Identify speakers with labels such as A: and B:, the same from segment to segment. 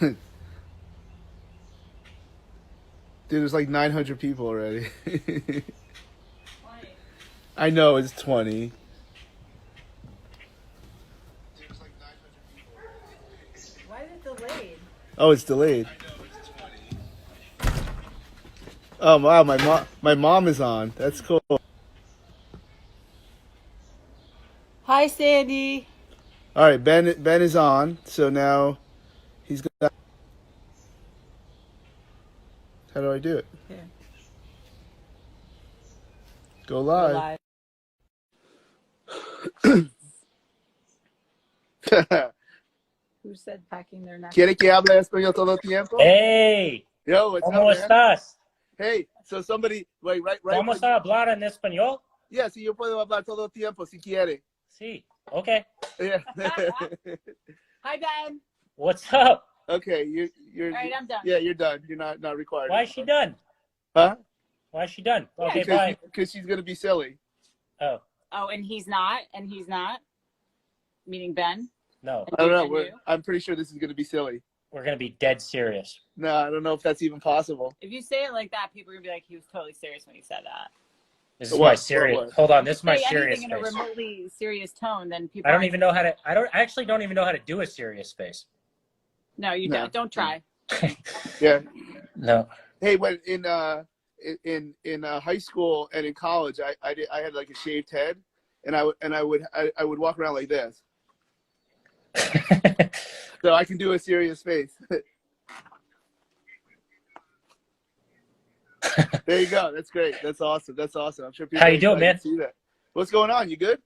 A: Dude, there's like 900 people already.
B: 20.
A: I know it's 20. There's like 900 people already.
B: Why is it delayed?
A: Oh, it's delayed. I know it's 20. Oh wow, my mom is on. That's cool. All
B: Hi, Sandy.
A: right, Ben is on. So now he's gonna. How do I do it?
B: Here,
A: Go
B: go
A: live.
B: live. Who said packing their neck?
A: ¿Quiere que hable español todo el tiempo?
C: Hey,
A: Yo, what's
C: ¿cómo
A: up, man?
C: estás?
A: Hey, so somebody, wait, right.
C: ¿Vamos a hablar en español?
A: Yeah, si yo puedo hablar todo el tiempo si quiere.
C: Sí, okay.
A: Yeah.
B: Hi, Ben.
C: What's up?
A: Okay, you're.
B: All right, I'm done.
A: Yeah, you're done. You're not required.
C: Why is she done?
A: Huh?
C: Why is she done?
B: Yeah,
C: Okay, bye.
A: Because she's gonna be silly.
C: Oh,
B: Oh, and he's not. Meaning Ben.
C: no.
B: And
A: I don't
B: you,
A: know.
B: and you.
A: I'm pretty sure this is gonna be silly.
C: We're going to be dead serious.
A: No, I don't know if that's even possible.
B: If you say it like that, people are gonna be like, he was totally serious when he said that.
C: This is
A: What?
C: my serious.
A: What?
C: Hold on, this is my
B: Say
C: serious
B: anything in a
C: face.
B: remotely serious tone, then people.
C: I don't even know how to. I actually don't even know how to do a serious face.
B: No, you
A: No.
B: don't. Don't try.
A: Yeah.
C: No.
A: Hey, when in high school and in college, I had like a shaved head, and I would walk around like this, so I can do a serious face. There you go. That's great. That's awesome. I'm sure people.
C: How you
A: are
C: doing,
A: excited
C: man?
A: to see that. What's going on? You good?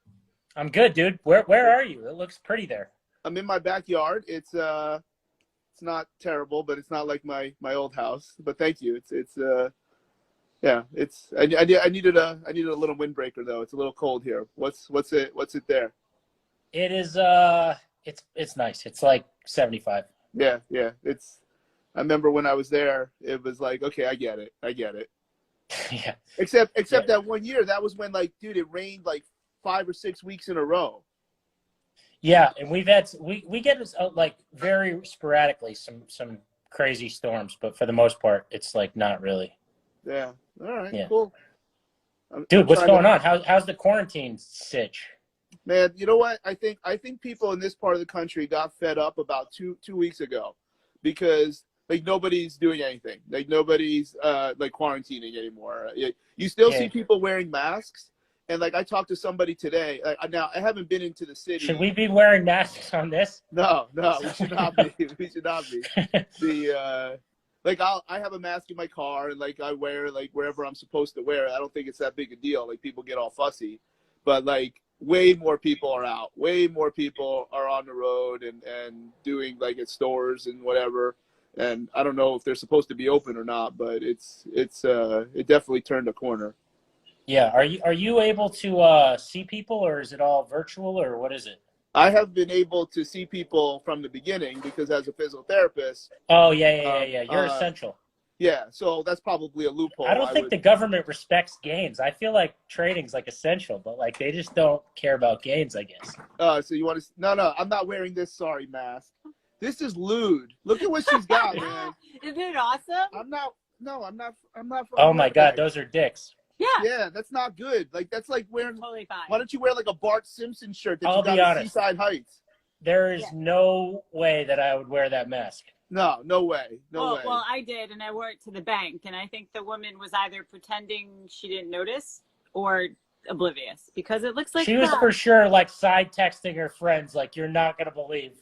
C: I'm good, dude. Where are you? It looks pretty there.
A: I'm in my backyard. It's not terrible, but it's not like my old house. But thank you. Yeah. I needed a little windbreaker though. It's a little cold here. What's it there?
C: It is. It's nice. It's like 75.
A: Yeah. I remember when I was there, it was like, okay, I get it.
C: Yeah.
A: Except
C: Yeah.
A: that one year, that was when like, dude, it rained like 5 or 6 weeks in a row.
C: Yeah, and we get like very sporadically some crazy storms, but for the most part, it's like not really.
A: Yeah. All right.
C: Yeah.
A: Cool.
C: Dude,
A: I'm
C: what's
A: trying
C: going on? How's the quarantine sitch?
A: Man, you know what? I think people in this part of the country got fed up about two weeks ago, because like nobody's doing anything. Like nobody's like quarantining anymore. You still see people wearing masks, and like I talked to somebody today. Now I haven't been into the city.
C: Should we be wearing masks on this?
A: No, we should not be. We should not be. Like I have a mask in my car, and like I wear like wherever I'm supposed to wear it. I don't think it's that big a deal. Like people get all fussy, but like way more people are out. Way more people are on the road and doing like at stores and whatever. And I don't know if they're supposed to be open or not, but it definitely turned a corner.
C: Yeah. Are you able to see people, or is it all virtual, or what is it?
A: I have been able to see people from the beginning because as a physical therapist.
C: Oh yeah. You're essential.
A: Yeah, so that's probably a loophole.
C: I don't think the government respects gains. I feel like trading's like essential, but like they just don't care about gains, I guess.
A: So you want to? No, I'm not wearing this. Sorry, mask. This is lewd. Look at what she's got, man.
B: Isn't it awesome?
A: I'm not. No, I'm not.
C: Oh my God, those are dicks.
B: Yeah.
A: Yeah, that's not good. Like that's like wearing.
B: Totally fine.
A: Why don't you wear like a Bart Simpson shirt that
C: I'll
A: you got
C: be
A: at
C: honest.
A: Seaside Heights?
C: There is no way that I would wear that mask.
A: No way. No way.
B: Well, I did, and I wore it to the bank, and I think the woman was either pretending she didn't notice or oblivious, because it looks like
C: She was for sure like side texting her friends, like, you're not gonna believe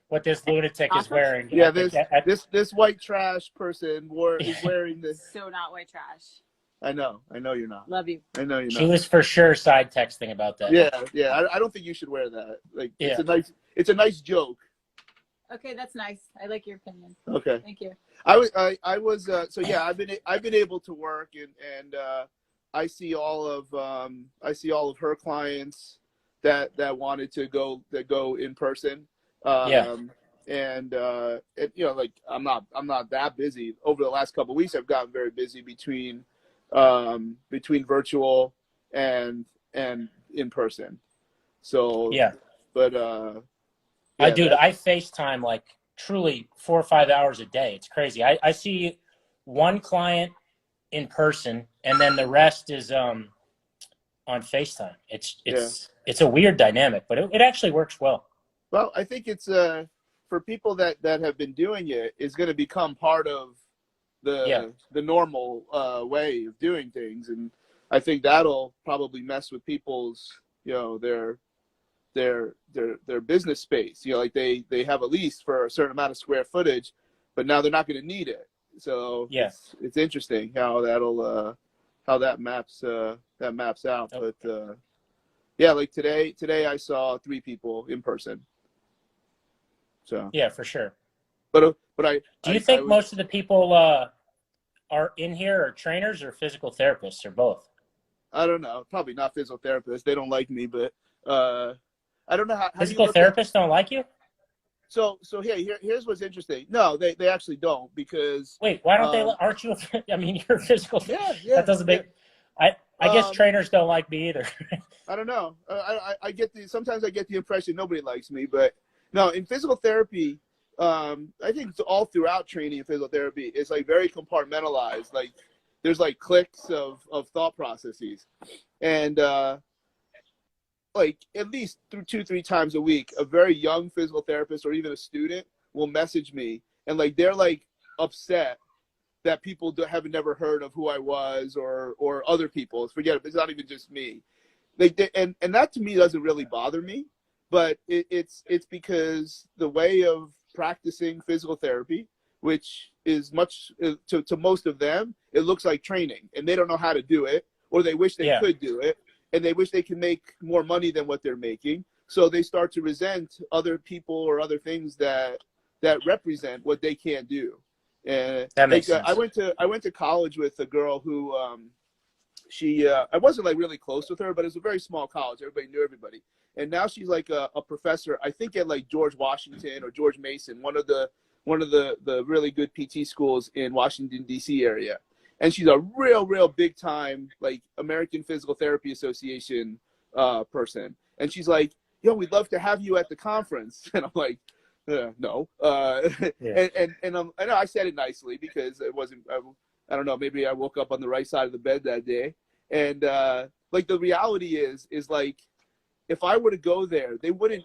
C: what this lunatic is wearing.
A: Yeah, this white trash person is wearing this.
B: So not white trash.
A: I know you're not.
B: Love you.
A: I know you're not.
C: She was for sure side texting about that.
A: Yeah. I don't think you should wear that. Like,
C: Yeah.
A: it's a nice joke.
B: Okay, that's nice. I like your opinion.
A: Okay.
B: Thank you.
A: I was so yeah. I've been able to work and I see all of her clients that wanted to go in person. And you know, like I'm not that busy. Over the last couple of weeks, I've gotten very busy between virtual and in person. So
C: Yeah.
A: but
C: I FaceTime like truly 4 or 5 hours a day. It's crazy. I see one client in person, and then the rest is on FaceTime. It's a weird dynamic, but it actually works well.
A: Well, I think it's for people that have been doing it, is going to become part of the normal way of doing things, and I think that'll probably mess with people's, their business space. Like they have a lease for a certain amount of square footage, but now they're not going to need it. So it's interesting how that'll how that maps out. Okay. But like today I saw 3 people in person. So
C: yeah, for sure.
A: But
C: do you think most of the people are in here are trainers or physical therapists or both?
A: I don't know. Probably not physical therapists. They don't like me, but I don't know how
C: physical therapists don't like you.
A: So here's what's interesting. No, they actually don't, because
C: wait, why don't they? Aren't you? I mean, you're a physical.
A: Yeah.
C: That doesn't make. I guess trainers don't like me either.
A: I don't know. I get sometimes I get the impression nobody likes me, but no, in physical therapy, I think it's all throughout training in physical therapy, it's like very compartmentalized. Like there's like cliques of thought processes, and like at least through 2-3 times a week, a very young physical therapist or even a student will message me, and like they're like upset that people haven't never heard of who I was or other people. Forget it. It's not even just me. And that to me doesn't really bother me, but it's because the way of practicing physical therapy, which is much to most of them, it looks like training, and they don't know how to do it, or they wish they could do it, and they wish they can make more money than what they're making. So they start to resent other people or other things that represent what they can't do. And
C: that makes sense.
A: I went to college with a girl who I wasn't like really close with her, but it was a very small college. Everybody knew everybody. And now she's like a professor, I think at like George Washington or George Mason, one of the really good PT schools in Washington D.C. area. And she's a real big time like American Physical Therapy Association person. And she's like, we'd love to have you at the conference. And I'm like, no. And I know I said it nicely because it wasn't. I don't know. Maybe I woke up on the right side of the bed that day. And like the reality is like, if I were to go there, they wouldn't.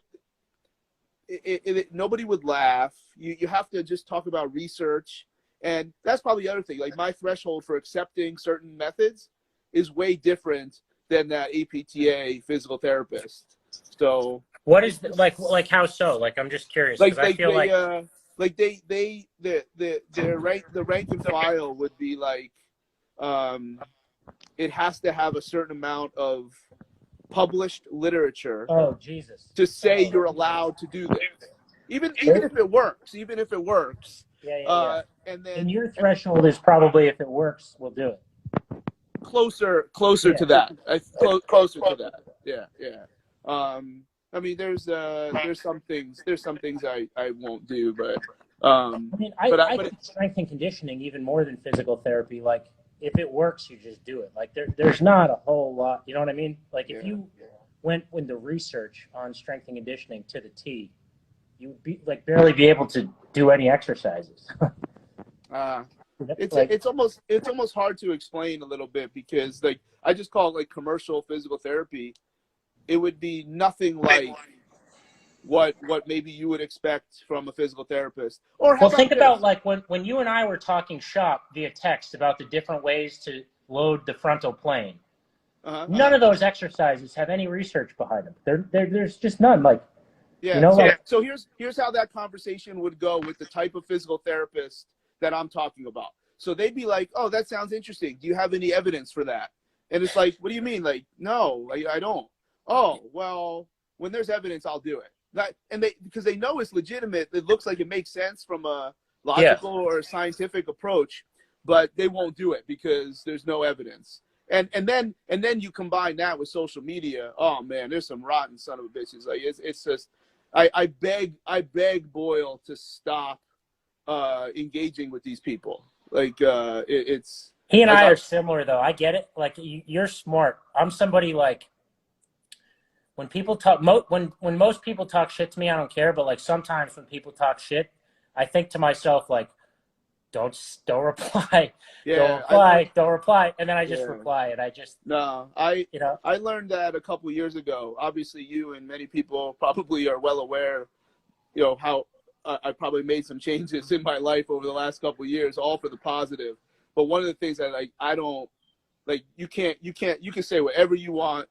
A: Nobody would laugh. You have to just talk about research, and that's probably the other thing. Like my threshold for accepting certain methods is way different than that APTA physical therapist. So
C: what is like how so? Like I'm just curious.
A: Like
C: I feel
A: the rank and file would be like, it has to have a certain amount of published literature.
C: Oh Jesus!
A: To say you're allowed to do this, even if it works,
C: Yeah.
A: And then
C: and your threshold is probably if it works, we'll do it.
A: Closer to that. Closer to that. Yeah. I mean, there's some things I won't do, but
C: I mean, I think strength and conditioning even more than physical therapy. Like, if it works, you just do it. Like, there's not a whole lot. You know what I mean? Like, if you went with the research on strength and conditioning to the T, you would be like barely be able to do any exercises.
A: It's almost hard to explain a little bit, because like I just call it like commercial physical therapy. It would be nothing like what maybe you would expect from a physical therapist. Or
C: think about like when you and I were talking shop via text about the different ways to load the frontal plane. None of those exercises have any research behind them. There's just none. Like,
A: so here's how that conversation would go with the type of physical therapist that I'm talking about. So they'd be like, "Oh, that sounds interesting. Do you have any evidence for that?" And it's like, "What do you mean?" Like, "No, I don't." "Oh, well, when there's evidence, I'll do it." Because they know it's legitimate. It looks like it makes sense from a logical or a scientific approach, but they won't do it because there's no evidence. And then you combine that with social media. Oh man, there's some rotten son of a bitches. Like it's just, I beg Boyle to stop engaging with these people. Like it's.
C: He and I are similar though. I get it. Like you're smart. I'm somebody like. When people talk, when most people talk shit to me, I don't care. But like sometimes when people talk shit, I think to myself, like, don't reply,
A: Yeah,
C: don't reply. And then I just
A: yeah.
C: reply, and I just,
A: No, I learned that a couple years ago. Obviously, you and many people probably are well aware, how I probably made some changes in my life over the last couple of years, all for the positive. But one of the things that I don't like, you can say whatever you want.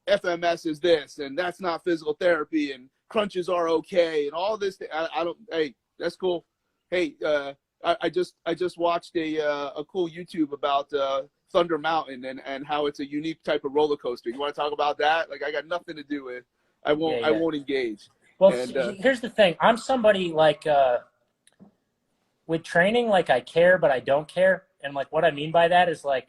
A: FMS is this, and that's not physical therapy, and crunches are okay, and all this. I don't. Hey, that's cool. Hey, I just watched a cool YouTube about Thunder Mountain and how it's a unique type of roller coaster. You want to talk about that? Like, I got nothing to do with. I won't engage.
C: Well,
A: and,
C: here's the thing. I'm somebody like with training, like I care, but I don't care. And like what I mean by that is like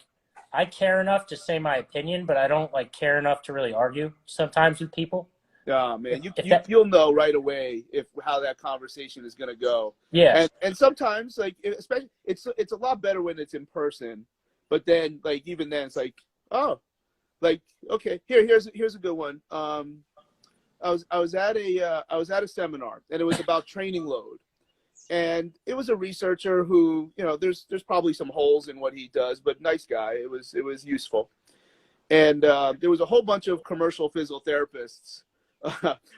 C: I care enough to say my opinion, but I don't like care enough to really argue sometimes with people.
A: Man, you'll know right away how that conversation is going to go.
C: Yeah.
A: And sometimes, like, especially it's a lot better when it's in person. But then, like, even then, it's like, oh, like, okay, here's a good one. I was at a seminar, and it was about training load. And it was a researcher who, there's probably some holes in what he does, but nice guy. It was useful. And there was a whole bunch of commercial physical therapists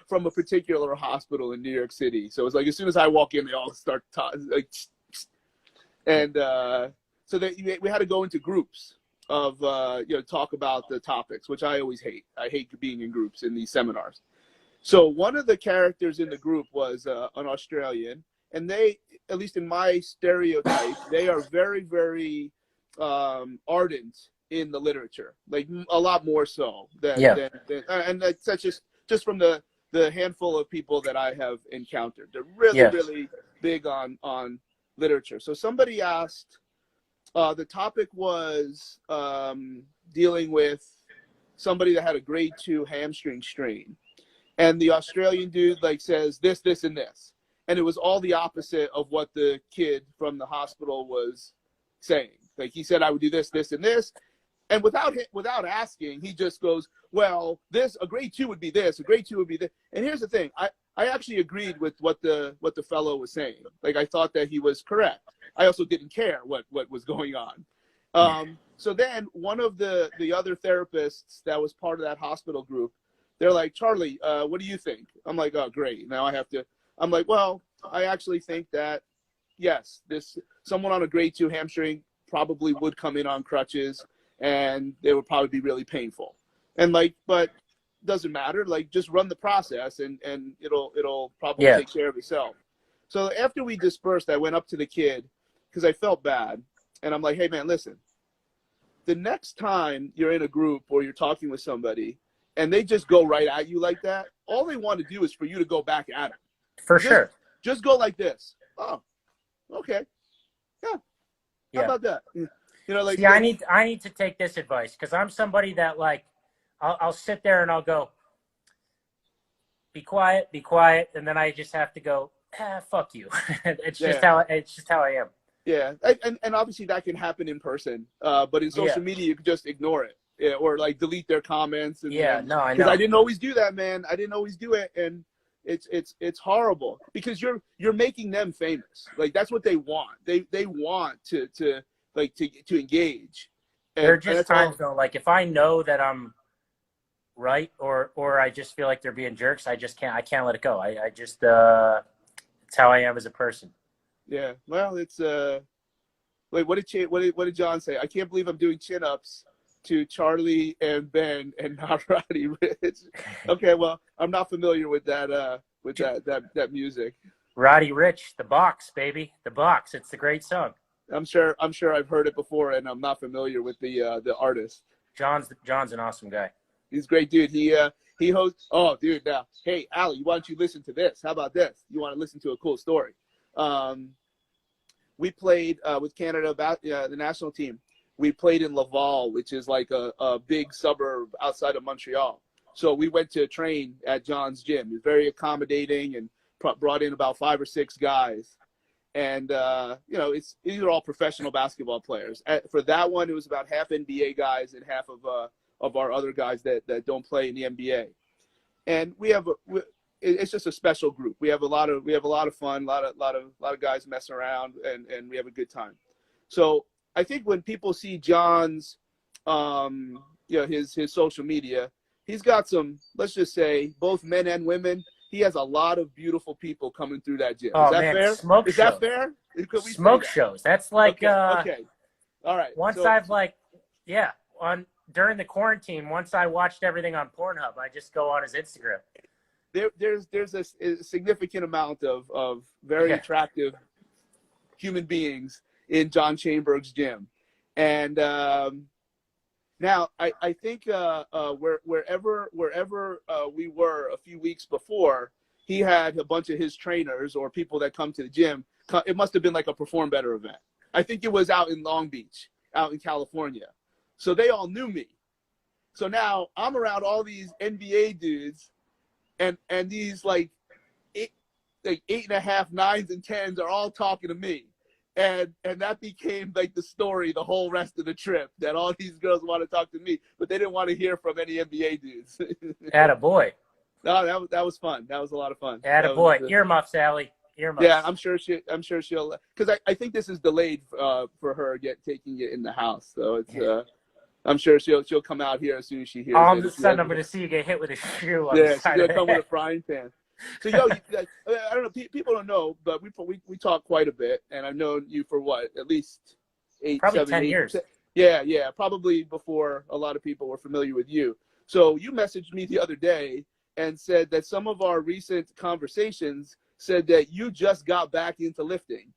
A: from a particular hospital in New York City. So it was like as soon as I walk in, they all start talking. And so we had to go into groups of talk about the topics, which I always hate. I hate being in groups in these seminars. So one of the characters in the group was an Australian. And they, at least in my stereotype, they are very, very ardent in the literature, like a lot more so than and that's just from the handful of people that I have encountered. They're really, really big on literature. So somebody asked, the topic was dealing with somebody that had a grade 2 hamstring strain. And the Australian dude like says this, and this. And it was all the opposite of what the kid from the hospital was saying. Like he said, I would do this, and this. And without asking, he just goes, well, a grade 2 would be this, a grade 2 would be this. And here's the thing. I actually agreed with what the fellow was saying. Like I thought that he was correct. I also didn't care what was going on. So then one of the other therapists that was part of that hospital group, they're like, Charlie, what do you think? I'm like, oh, great. Now I have to. I'm like, well, I actually think that, yes, someone on a grade 2 hamstring probably would come in on crutches, and they would probably be really painful. And like, but doesn't matter. Like, just run the process, and it'll probably take care of itself. So after we dispersed, I went up to the kid because I felt bad, and I'm like, hey man, listen, the next time you're in a group or you're talking with somebody, and they just go right at you like that, all they want to do is for you to go back at them.
C: For sure.
A: Just go like this. Oh, okay. Yeah. How about that? Like.
C: See, I need to take this advice because I'm somebody that like, I'll sit there and I'll go, be quiet, and then I just have to go, fuck you. It's just how I am.
A: Yeah, and obviously that can happen in person, but in social media you can just ignore it, or like delete their comments. And,
C: I know.
A: Because I didn't always do that, man. I didn't always do it, and it's horrible because you're making them famous. Like that's what they want. They want to engage.
C: There are just times though, like if I know that I'm right or I just feel like they're being jerks, I can't let it go. I just it's how I am as a person.
A: Yeah. Well, it's wait, what did John say? I can't believe I'm doing chin-ups to Charlie and Ben and not Roddy Rich. Okay, well, I'm not familiar with that music.
C: Roddy Rich, The Box, baby. The Box. It's the great song.
A: I'm sure I've heard it before, and I'm not familiar with the artist.
C: John's an awesome guy.
A: He's a great dude. He hosts. Oh, dude! Now, hey, Allie, why don't you listen to this? How about this? You want to listen to a cool story? We played with Canada about the national team. We played in Laval, which is like a big suburb outside of Montreal. So we went to train at John's gym. He was very accommodating and brought in about 5 or 6 guys. And, these are all professional basketball players. For that one, it was about half NBA guys and half of our other guys that don't play in the NBA. And we have it's just a special group. We have a lot of fun, a lot of guys messing around, and we have a good time. So I think when people see John's, his social media, he's got some, let's just say, both men and women. He has a lot of beautiful people coming through that gym.
C: Oh,
A: Is that
C: man,
A: fair?
C: smoke
A: Is
C: shows.
A: that fair? Could we
C: smoke
A: say that?
C: shows. That's like
A: okay. All right.
C: Once
A: so,
C: I've during the quarantine, once I watched everything on Pornhub, I just go on his Instagram.
A: There's a significant amount of very attractive human beings in John Chainberg's gym, and now I think wherever we were a few weeks before, he had a bunch of his trainers or people that come to the gym. It must have been like a Perform Better event. I think it was out in Long Beach, out in California. So they all knew me. So now I'm around all these NBA dudes, and these like 8.5, 9s, and 10s are all talking to me. And that became like the story the whole rest of the trip, that all these girls want to talk to me, but they didn't want to hear from any NBA dudes.
C: Attaboy.
A: No, that was fun. That was a lot of fun.
C: Attaboy. Earmuffs, Allie. Earmuffs.
A: Yeah, I'm sure she'll, because I think this is delayed for her taking it in the house. So it's I'm sure she'll come out here as soon as she hears.
C: All of a sudden, I'm going to see you get hit with a shoe.
A: Yeah, she's going to come with a frying pan. So, I don't know. People don't know, but we talk quite a bit, and I've known you for what, at least
C: 10 years.
A: Yeah, probably before a lot of people were familiar with you. So you messaged me the other day and said that some of our recent conversations said that you just got back into lifting.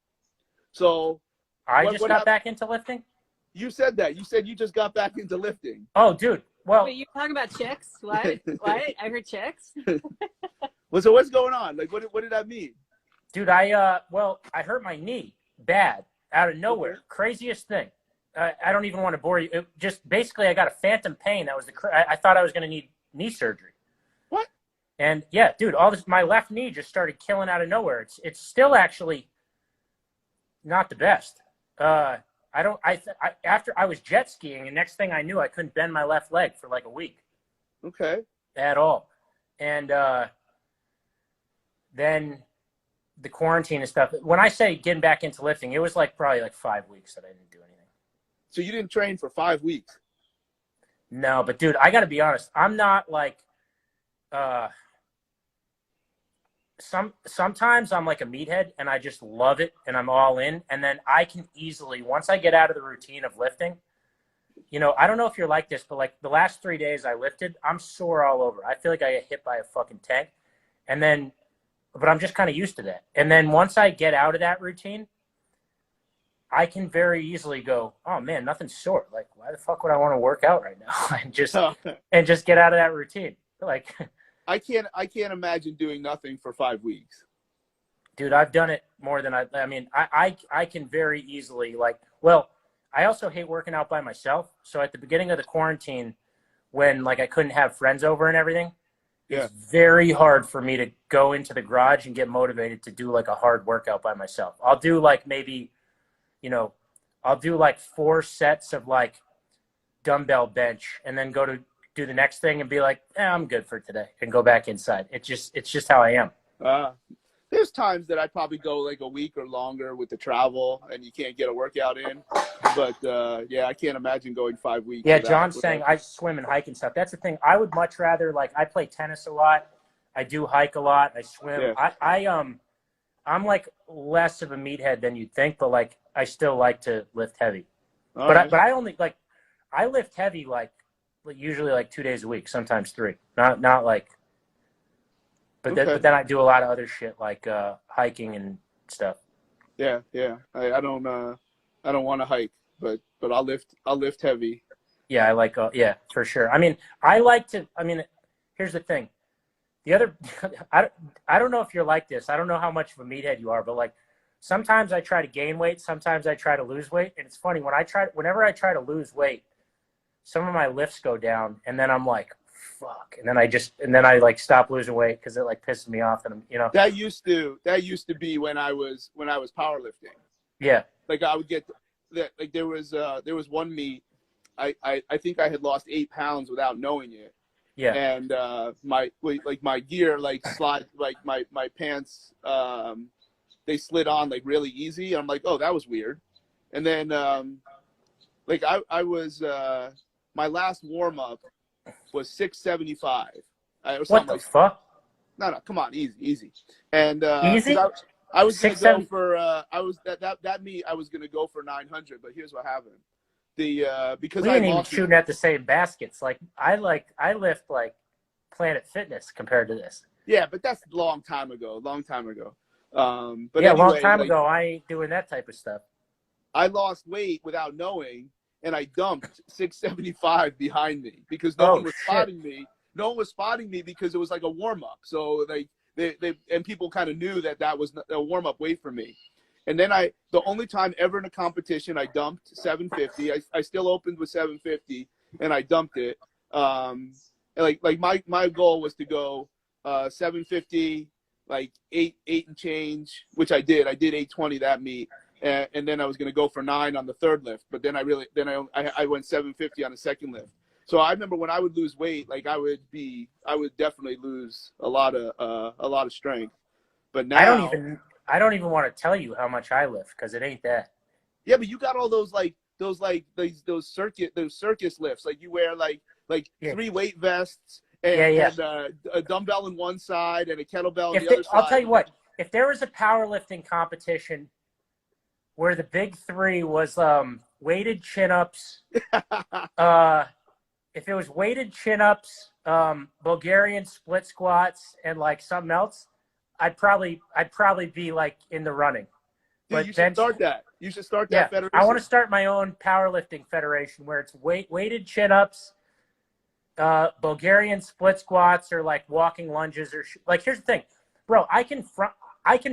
A: So
C: I just got back into lifting?
A: You said that. You said you just got back into lifting.
C: Oh, dude. Well,
B: wait, you talking about chicks? What? I heard chicks.
A: Well, so what's going on? Like, what did that mean?
C: Dude, I hurt my knee bad out of nowhere. Okay. Craziest thing. I don't even want to bore you. It just basically, I got a phantom pain. That was I thought I was going to need knee surgery.
A: What?
C: And yeah, dude, my left knee just started killing out of nowhere. It's still actually not the best. After I was jet skiing, and next thing I knew, I couldn't bend my left leg for like a week.
A: Okay.
C: At all. And then the quarantine and stuff. When I say getting back into lifting, it was probably 5 weeks that I didn't do anything.
A: So you didn't train for 5 weeks?
C: No, but dude, I got to be honest. I'm not sometimes I'm like a meathead and I just love it and I'm all in. And then I can easily, once I get out of the routine of lifting, I don't know if you're like this, but the last 3 days I lifted, I'm sore all over. I feel like I get hit by a fucking tank. But I'm just kind of used to that. And then once I get out of that routine, I can very easily go, oh man, nothing's sore. Like, why the fuck would I want to work out right now? and just get out of that routine.
A: I can't imagine doing nothing for 5 weeks.
C: Dude, I've done it more than I can very easily I also hate working out by myself. So at the beginning of the quarantine, when I couldn't have friends over and everything, it's very hard for me to go into the garage and get motivated to do a hard workout by myself. I'll do maybe, I'll do 4 sets of dumbbell bench and then go to do the next thing and be I'm good for today and go back inside. It's just how I am.
A: There's times that I probably go a week or longer with the travel and you can't get a workout in. But I can't imagine going 5 weeks.
C: Yeah, John's saying I swim and hike and stuff. That's the thing. I would much rather I play tennis a lot. I do hike a lot. I swim. Yeah. I'm less of a meathead than you'd think, but I still like to lift heavy. But I only I lift heavy usually 2 days a week, sometimes 3. Not But then I do a lot of other shit hiking and stuff.
A: Yeah. I don't want to hike, but I'll lift heavy.
C: Yeah, I for sure. Here's the thing. I don't know if you're like this. I don't know how much of a meathead you are, but sometimes I try to gain weight, sometimes I try to lose weight, and it's funny whenever I try to lose weight, some of my lifts go down, and then I'm fuck, and then I stop losing weight because it pisses me off, and
A: that used to be when I was powerlifting.
C: Yeah,
A: I would get that. There was one meet, I think I had lost 8 pounds without knowing it,
C: Yeah.
A: And my gear like slide, like my pants they slid on like really easy. I'm like, oh, that was weird. And then like I was my last warm up was 675 or something.
C: What the fuck?
A: No, come on, easy. And
C: Easy?
A: I was gonna
C: Six,
A: go
C: seven.
A: for I was that meet I was gonna go for 900, but here's what happened. Because
C: We
A: I
C: ain't even
A: lost
C: shooting at the same baskets. Like I lift like Planet Fitness compared to this.
A: Yeah, but that's a long time ago. But
C: yeah, a long
A: anyway,
C: time
A: like,
C: ago, I ain't doing that type of stuff.
A: I lost weight without knowing, and I dumped 675 behind me because no
C: Oh,
A: one was
C: shit.
A: spotting me. No one was spotting me because it was like a warm up. So they and people kind of knew that was a warm up weight for me. And then the only time ever in a competition I dumped 750. I still opened with 750, and I dumped it. Like my goal was to go 750, like eight and change, which I did. I did 820 that meet. And then I was going to go for 9 on the third lift, but then I went 750 on the second lift. So I remember when I would lose weight, like I would definitely lose a lot of strength. But now
C: I don't even want to tell you how much I lift because it ain't that.
A: Yeah, but you got all those circus lifts. Like you wear like 3 weight vests and a dumbbell on one side and a kettlebell on the other side.
C: I'll tell you what, if there was a powerlifting competition where the big 3 was weighted chin-ups, if it was weighted chin-ups, Bulgarian split squats, and like something else, I'd probably be like in the running.
A: Dude,
C: but
A: you should start that. You should start that federation.
C: I want to start my own powerlifting federation where it's weighted chin-ups, Bulgarian split squats, or like walking lunges, or like here's the thing, bro. I can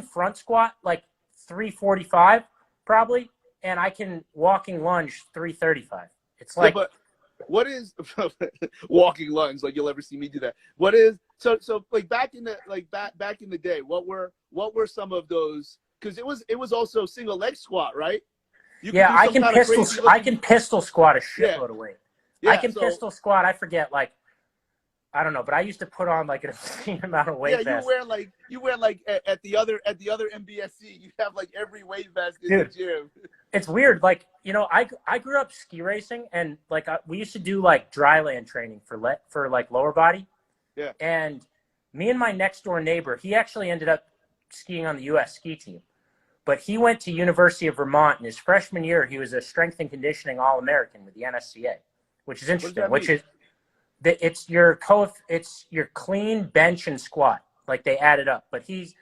C: front squat like 345 probably, and I can walking lunge 335. It's like,
A: but what is walking lunge? Like you'll ever see me do that? What is so like back in the day? What were some of those? Because it was also single leg squat, right?
C: I can pistol squat a shitload of weight. Yeah, I can pistol squat. I forget, like, I don't know, but I used to put on like an obscene amount of weight vest.
A: You wear like at the other MBSC, you have like every weight vest in the gym.
C: It's weird. Like, you know, I grew up ski racing, and like we used to do like dry land training for like lower body.
A: Yeah.
C: And me and my next door neighbor, he actually ended up skiing on the U.S. ski team. But he went to University of Vermont in his freshman year. He was a strength and conditioning All-American with the NSCA, which is interesting. It's your clean bench and squat, like they added up. But his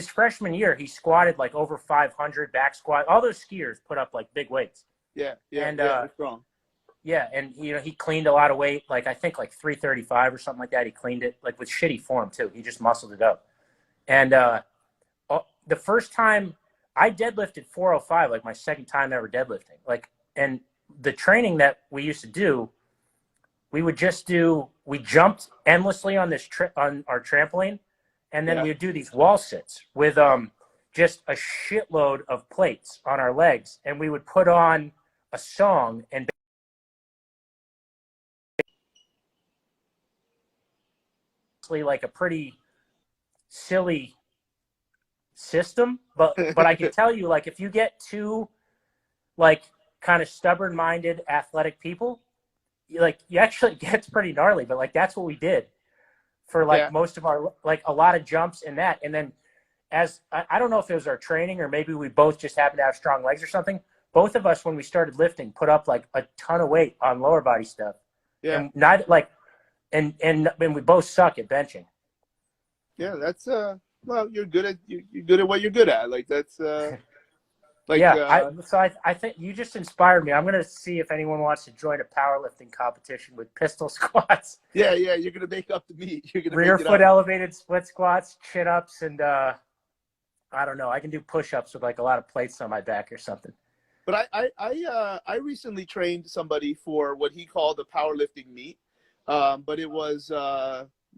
C: freshman year he squatted like over 500 back squat. All those skiers put up like big weights.
A: That's wrong.
C: Yeah, and you know he cleaned a lot of weight, like I think like 335 or something like that. He cleaned it like with shitty form too. He just muscled it up, and the first time I deadlifted 405, like my second time ever deadlifting, like, and the training that we used to do, we jumped endlessly on on our trampoline, and then we would do these wall sits with just a shitload of plates on our legs, and we would put on a song and basically like a pretty silly system, but I can tell you, like, if you get two like kind of stubborn-minded athletic people, you actually gets pretty gnarly. But like that's what we did for like most of our, like, a lot of jumps in that. And then as I don't know if it was our training or maybe we both just happened to have strong legs or something, both of us when we started lifting put up like a ton of weight on lower body stuff. And not like and we both suck at benching.
A: Yeah, that's well, you're good at what you're good at. Like that's like
C: so I think you just inspired me. I'm gonna see if anyone wants to join a powerlifting competition with pistol squats.
A: Yeah, you're gonna make up the meet. You're gonna
C: rear foot elevated split squats, chin ups, and I don't know. I can do push ups with like a lot of plates on my back or something.
A: But I recently trained somebody for what he called a powerlifting meet, but it was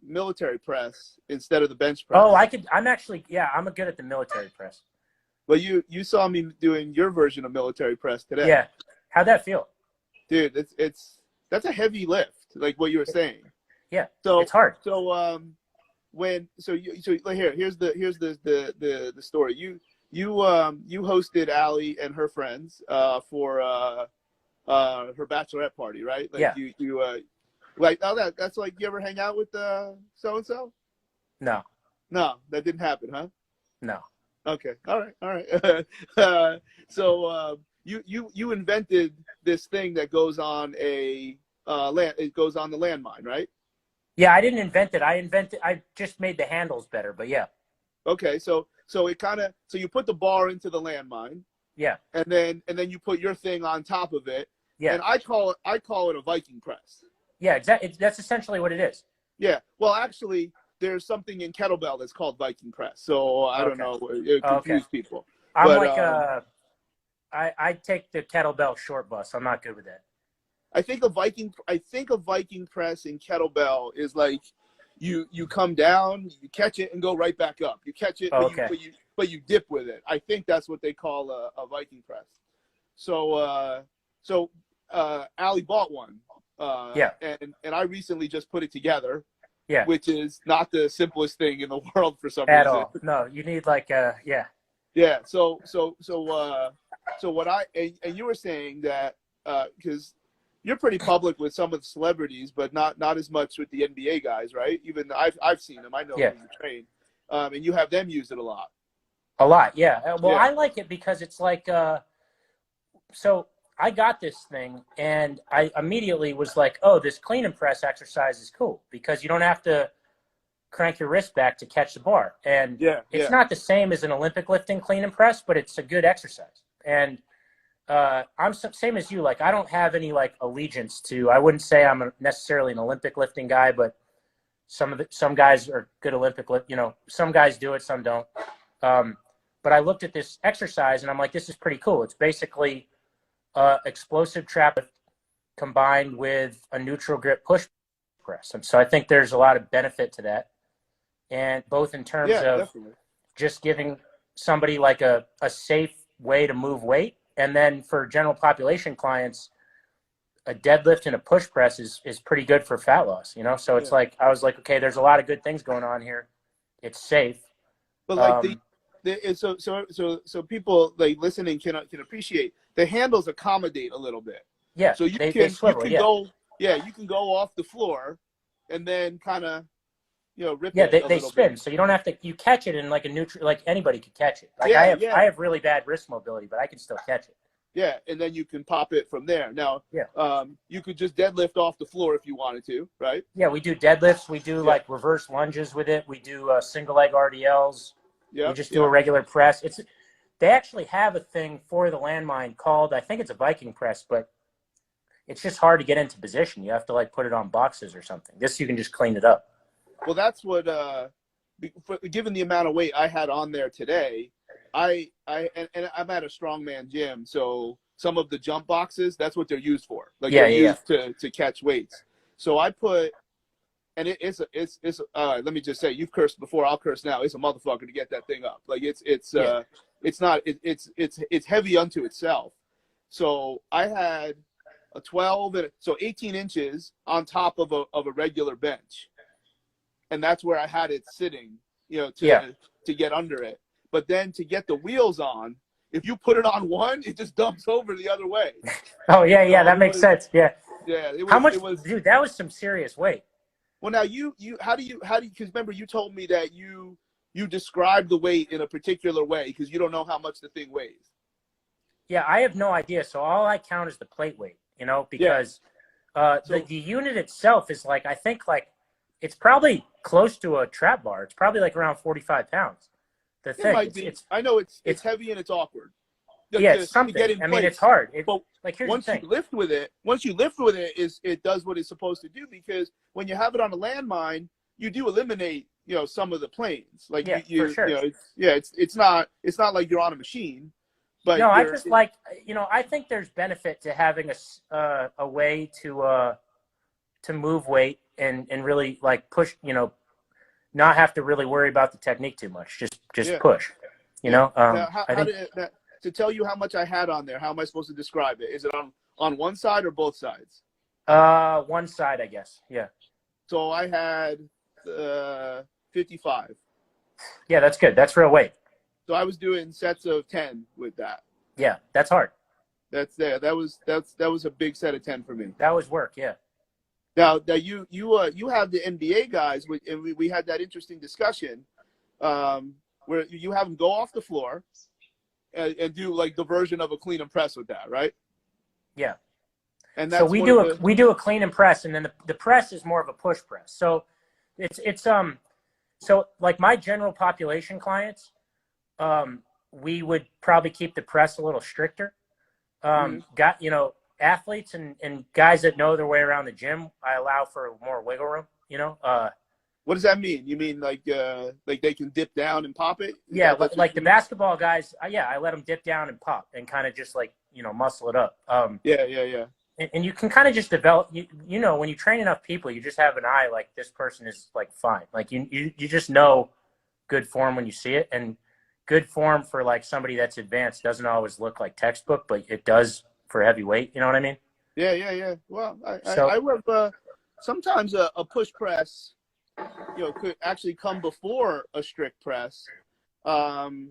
A: military press instead of the bench press.
C: Oh, I'm good at the military press.
A: Well, you saw me doing your version of military press today.
C: Yeah. How'd that feel?
A: Dude, that's a heavy lift. like what you were saying.
C: Yeah,
A: so
C: it's hard.
A: So here's the story. You hosted Allie and her friends for her bachelorette party, right? Like
C: yeah.
A: you like, oh, that's like, you ever hang out with so and so?
C: No,
A: that didn't happen, huh?
C: no.
A: Okay, all right. So you invented this thing that goes on it goes on the landmine, right?
C: Yeah, I didn't invent it. I just made the handles better, but yeah.
A: Okay, so you put the bar into the landmine.
C: Yeah.
A: And then you put your thing on top of it.
C: Yeah.
A: And I call it a Viking press.
C: Yeah, exactly. That's essentially what it is.
A: Yeah. Well, actually, there's something in kettlebell that's called Viking press. So I don't know. It confused people.
C: I'm like I take the kettlebell short bus. I'm not good with that.
A: I think a Viking press in kettlebell is like you come down, you catch it, and go right back up. You catch it, but you dip with it. I think that's what they call a Viking press. So Allie bought one.
C: Yeah.
A: And I recently just put it together.
C: Yeah.
A: Which is not the simplest thing in the world for some
C: at
A: reason.
C: all. No, you need like yeah.
A: Yeah. So what and you were saying that because you're pretty public with some of the celebrities, but not as much with the NBA guys, right? Even I've seen them. I know them to train, and you have them use it a lot.
C: A lot, yeah. Well, I like it because it's like so I got this thing and I immediately was like, oh, this clean and press exercise is cool because you don't have to crank your wrist back to catch the bar. And it's not the same as an Olympic lifting clean and press, but it's a good exercise. And I'm same as you. Like, I don't have any like allegiance to, I wouldn't say I'm necessarily an Olympic lifting guy, but some guys are good Olympic some guys do it, some don't. But I looked at this exercise and I'm like, this is pretty cool. It's basically explosive trap combined with a neutral grip push press. And so I think there's a lot of benefit to that. And both in terms of
A: definitely.
C: Just giving somebody like a safe way to move weight. And then for general population clients, a deadlift and a push press is pretty good for fat loss, So it's like, I was like, okay, there's a lot of good things going on here. It's safe.
A: But like so people like listening can appreciate the handles accommodate a little bit.
C: Yeah.
A: So you can go off the floor and then kind of, rip it.
C: Yeah, they spin. So you don't have to, you catch it in like a neutral, like anybody could catch it. Like I have really bad wrist mobility, but I can still catch it.
A: Yeah. And then you can pop it from there. Now, you could just deadlift off the floor if you wanted to, right?
C: Yeah. We do deadlifts. We do like reverse lunges with it. We do single leg RDLs. Yeah. We just do a regular press. They actually have a thing for the landmine called, I think it's a Viking press, but it's just hard to get into position. You have to like put it on boxes or something. This, you can just clean it up.
A: Well, that's what, given the amount of weight I had on there today, and I'm at a strongman gym. So some of the jump boxes, that's what they're used for. Like they're used to catch weights. So I put, and it's let me just say, you've cursed before, I'll curse now. It's a motherfucker to get that thing up. Like it's heavy unto itself. So I had a 12 and so 18 inches on top of a regular bench. And that's where I had it sitting, to get under it. But then to get the wheels on, if you put it on one, it just dumps over the other way.
C: Oh yeah, that makes sense. Yeah.
A: Yeah.
C: How much, dude? That was some serious weight.
A: Well, now how do you? Because remember, you told me that you describe the weight in a particular way because you don't know how much the thing weighs.
C: Yeah, I have no idea. So all I count is the plate weight, because the unit itself is like, I think like, it's probably close to a trap bar. It's probably like around 45 pounds. The thing,
A: might be. I know it's heavy and it's awkward.
C: It's something. I mean, it's hard.
A: But
C: like here's
A: once
C: the thing.
A: you lift with it, it does what it's supposed to do, because when you have it on a landmine, you do eliminate some of the planes. Like
C: for sure.
A: It's not like you're on a machine. But
C: no, I just like I think there's benefit to having a way to move weight and really like push, not have to really worry about the technique too much. Just push, Now,
A: to tell you how much I had on there, how am I supposed to describe it? Is it on one side or both sides?
C: One side, I guess. Yeah.
A: So I had 55.
C: Yeah, that's good. That's real weight.
A: So I was doing sets of 10 with that.
C: Yeah, that's hard.
A: That was a big set of 10 for me.
C: That was work. Yeah.
A: Now you have the NBA guys, and we had that interesting discussion where you have them go off the floor and do like the version of a clean and press with that, right?
C: Yeah.
A: And that's
C: so we do a clean and press, and then the press is more of a push press. So it's so like my general population clients, we would probably keep the press a little stricter. Got athletes and guys that know their way around the gym, I allow for more wiggle room.
A: What does that mean? You mean like they can dip down and pop it?
C: Yeah, like the basketball guys. I let them dip down and pop and kind of just like muscle it up.
A: Yeah.
C: And you can kind of just develop. When you train enough people, you just have an eye like this person is like fine. Like you just know good form when you see it, and good form for like somebody that's advanced doesn't always look like textbook, but it does for heavyweight. You know what I mean?
A: Yeah. Well, I work sometimes a push press, could actually come before a strict press, to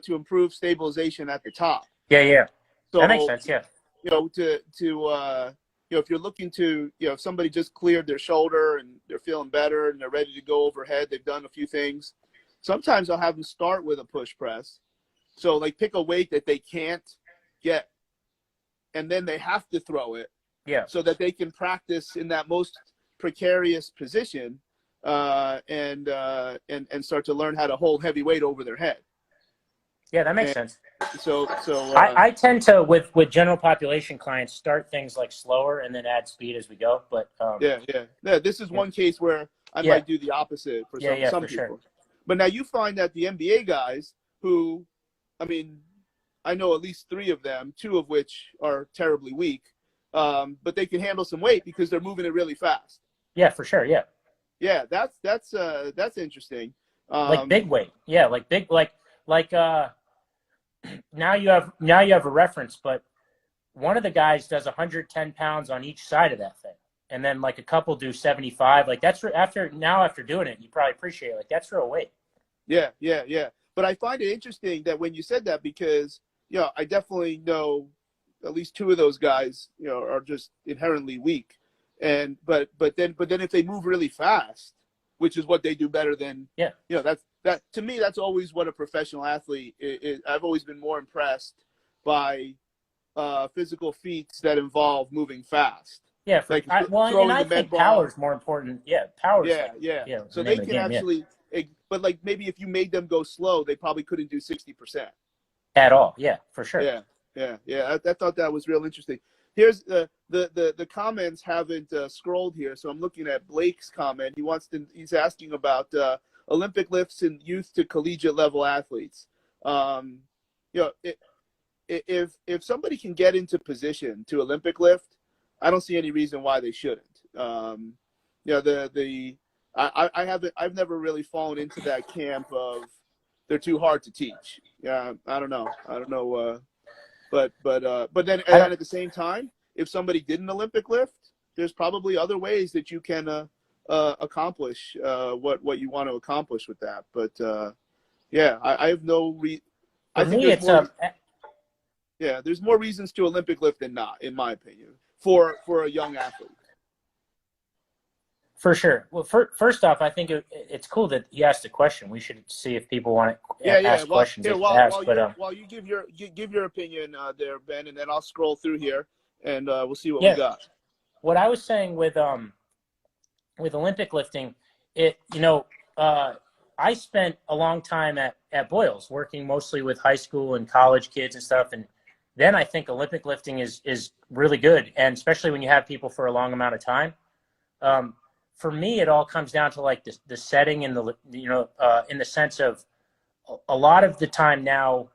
A: improve stabilization at the top.
C: Yeah.
A: So,
C: that makes sense. Yeah.
A: If you're looking to, if somebody just cleared their shoulder and they're feeling better and they're ready to go overhead, they've done a few things. Sometimes I'll have them start with a push press. So like pick a weight that they can't get, and then they have to throw it.
C: Yeah.
A: So that they can practice in that most precarious position, and start to learn how to hold heavy weight over their head.
C: Yeah, that makes sense.
A: So
C: I tend to with general population clients start things like slower and then add speed as we go. But
A: yeah. This is one case where I might do the opposite for some people. Sure. But now you find that the NBA guys who, I mean, I know at least 3 of them, 2 of which are terribly weak, but they can handle some weight because they're moving it really fast.
C: Yeah, for sure. Yeah.
A: Yeah, that's interesting.
C: Like big weight. Yeah, like big now you have a reference, but one of the guys does 110 pounds on each side of that thing, and then like a couple do 75. Like that's after doing it, you probably appreciate it. Like that's real weight.
A: Yeah. But I find it interesting that when you said that, because I definitely know at least 2 of those guys are just inherently weak, and but then if they move really fast, which is what they do better than that to me, that's always what a professional athlete is. I've always been more impressed by physical feats that involve moving fast.
C: Yeah, I think power is more important. Yeah, power.
A: Yeah. So they can actually, but like maybe if you made them go slow, they probably couldn't do 60%
C: at all. Yeah, for sure.
A: Yeah. I thought that was real interesting. Here's the comments haven't scrolled here, so I'm looking at Blake's comment. He's asking about Olympic lifts in youth to collegiate level athletes. If somebody can get into position to Olympic lift, I don't see any reason why they shouldn't. I've never really fallen into that camp of they're too hard to teach. Yeah, I don't know. But then at the same time, if somebody did an Olympic lift, there's probably other ways that you can accomplish what you want to accomplish with that. But I have no I think there's more reasons to Olympic lift than not, in my opinion, for a young athlete.
C: For sure. Well, first off, I think it's cool that you asked a question. We should see if people want to ask questions.
A: While you give your opinion there, Ben, and then I'll scroll through here and we'll see what we got.
C: What I was saying with Olympic lifting, I spent a long time at Boyles working mostly with high school and college kids and stuff, and then I think Olympic lifting is really good, and especially when you have people for a long amount of time. For me, it all comes down to like the setting and in the sense of a lot of the time now,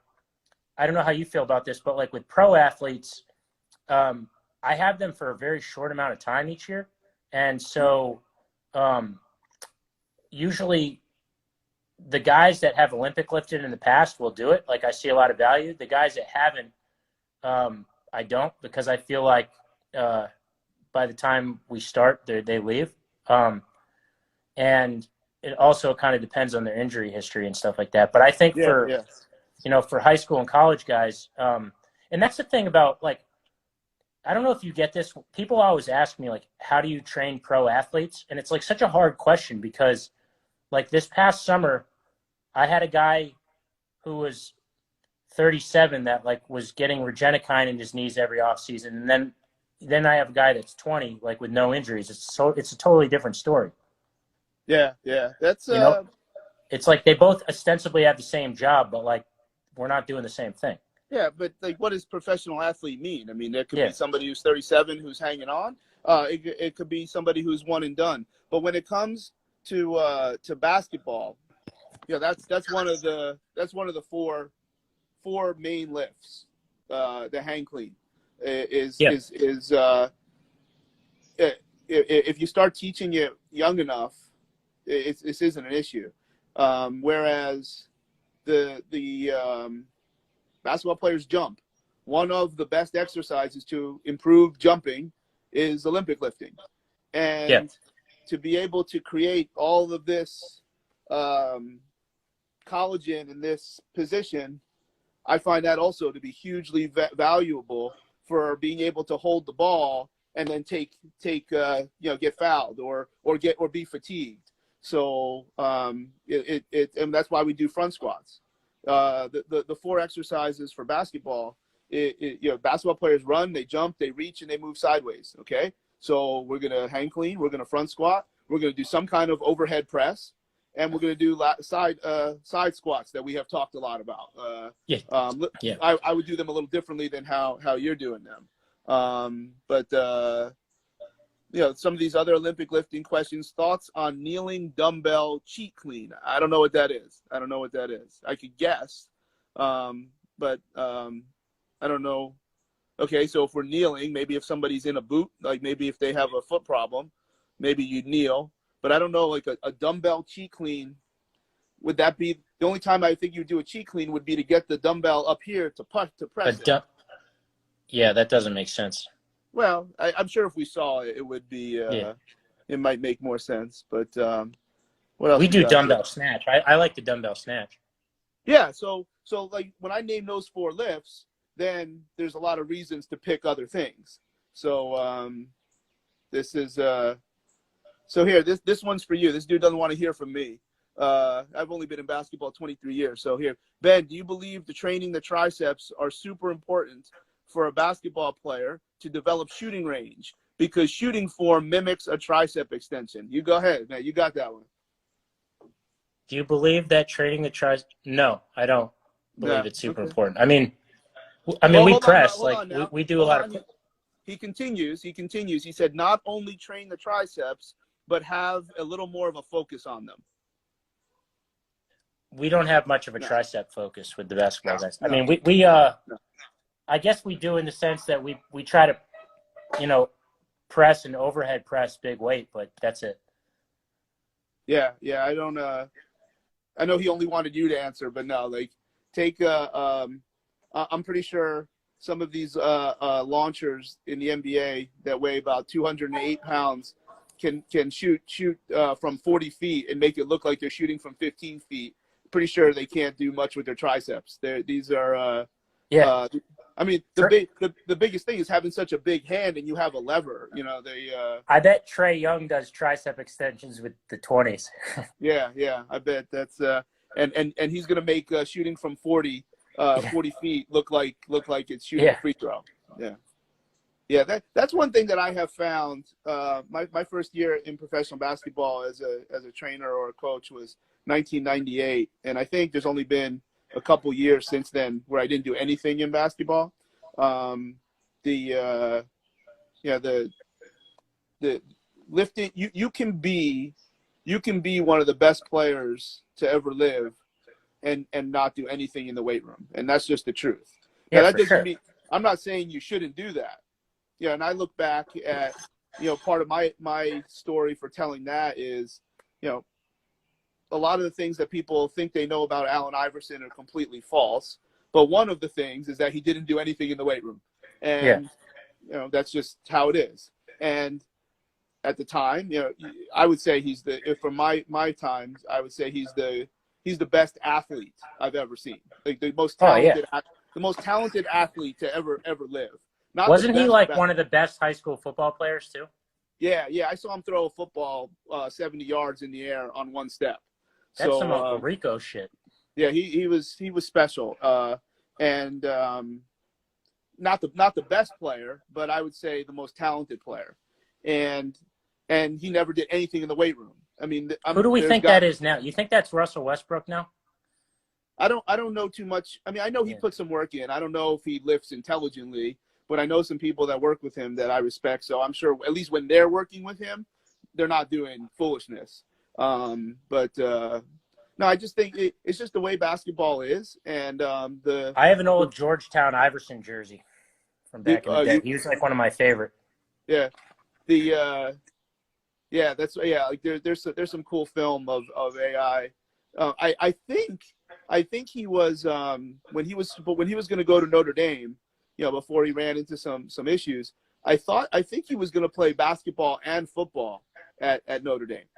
C: I don't know how you feel about this, but like with pro athletes, I have them for a very short amount of time each year. And so usually the guys that have Olympic lifted in the past will do it. Like I see a lot of value. The guys that haven't, I don't, because I feel like by by the time we start, they leave. And it also kind of depends on their injury history and stuff like that. But I think for high school and college guys, and that's the thing about, like, I don't know if you get this. People always ask me, like, how do you train pro athletes? And it's like such a hard question because, like, this past summer, I had a guy who was 37 that, like, was getting Regenikine in his knees every offseason. And then I have a guy that's 20, like, with no injuries. It's a totally different story.
A: Yeah. That's
C: it's like they both ostensibly have the same job, but, like, we're not doing the same thing.
A: Yeah, but, like, what does professional athlete mean? I mean, there could be somebody who's 37 who's hanging on. It could be somebody who's one and done. But when it comes to basketball, that's one of the four main lifts. The hang clean is if you start teaching it young enough, this isn't an issue. Whereas the basketball players jump. One of the best exercises to improve jumping is Olympic lifting. And to be able to create all of this collagen in this position, I find that also to be hugely valuable for being able to hold the ball and then get fouled or be fatigued. So and that's why we do front squats. The four exercises for basketball, basketball players run, they jump, they reach, and they move sideways. Okay, so we're gonna hang clean, we're gonna front squat, we're gonna do some kind of overhead press, and we're gonna do side squats that we have talked a lot about. I would do them a little differently than how you're doing them. Some of these other Olympic lifting questions, thoughts on kneeling dumbbell cheat clean. I don't know what that is. I could guess, but I don't know. Okay, so if we're kneeling, maybe if somebody's in a boot, like maybe if they have a foot problem, maybe you'd kneel. But I don't know, like a dumbbell cheat clean, would that be the only time I think you do a cheat clean would be to get the dumbbell up here to press it?
C: Yeah, that doesn't make sense.
A: Well, I'm sure if we saw it, it would be, it might make more sense. But what else?
C: We do dumbbell snatch. I like the dumbbell snatch.
A: Yeah. So like when I name those four lifts, then there's a lot of reasons to pick other things. So this is, so here, this one's for you. This dude doesn't want to hear from me. I've only been in basketball 23 years. So here, Ben, do you believe the training the triceps are super important for a basketball player to develop shooting range because shooting form mimics a tricep extension? You go ahead, man. You got that one.
C: Do you believe that training the tricep? No, I don't believe it's super important. I mean, we press, we do a lot of.
A: He continues. He said, not only train the triceps, but have a little more of a focus on them.
C: We don't have much of a tricep focus with the basketball guys. I mean, we I guess we do in the sense that we try to, press and overhead press big weight, but that's it.
A: Yeah. I don't. I know he only wanted you to answer, but no. Like, take. I'm pretty sure some of these launchers in the NBA that weigh about 208 pounds can shoot from 40 feet and make it look like they're shooting from 15 feet. Pretty sure they can't do much with their triceps. These are. I mean, the biggest thing is having such a big hand and you have a lever. I
C: bet Trae Young does tricep extensions with the 20s.
A: yeah, I bet that's and he's gonna make shooting from 40 feet look like it's shooting a free throw. Yeah. That's one thing that I have found. My first year in professional basketball as a trainer or a coach was 1998, and I think there's only been a couple years since then where I didn't do anything in basketball. The lifting, you can be one of the best players to ever live and not do anything in the weight room, and that's just the truth.
C: Yeah,
A: now, that doesn't
C: sure.
A: mean I'm not saying you shouldn't do that. Yeah, and I look back at part of my story for telling that is a lot of the things that people think they know about Allen Iverson are completely false. But one of the things is that he didn't do anything in the weight room. And, that's just how it is. And at the time, I would say from my times, I would say he's the best athlete I've ever seen. Like the most talented athlete to ever live. Not
C: Wasn't
A: the
C: he
A: best,
C: like one of the best high school football players too?
A: Yeah. I saw him throw a football 70 yards in the air on one step.
C: That's some Uncle Rico shit.
A: Yeah, he was special, and not the best player, but I would say the most talented player, and he never did anything in the weight room. I mean,
C: who do we think that is now? You think that's Russell Westbrook now?
A: I don't know too much. I mean, I know he put some work in. I don't know if he lifts intelligently, but I know some people that work with him that I respect. So I'm sure at least when they're working with him, they're not doing foolishness. No, I just think it's just the way basketball is, and
C: I have an old Georgetown Iverson jersey from back in the day. He was like one of my favorite.
A: Yeah, like there's some cool film of AI. I think he was when he was going to go to Notre Dame, before he ran into some issues. I think he was going to play basketball and football at Notre Dame.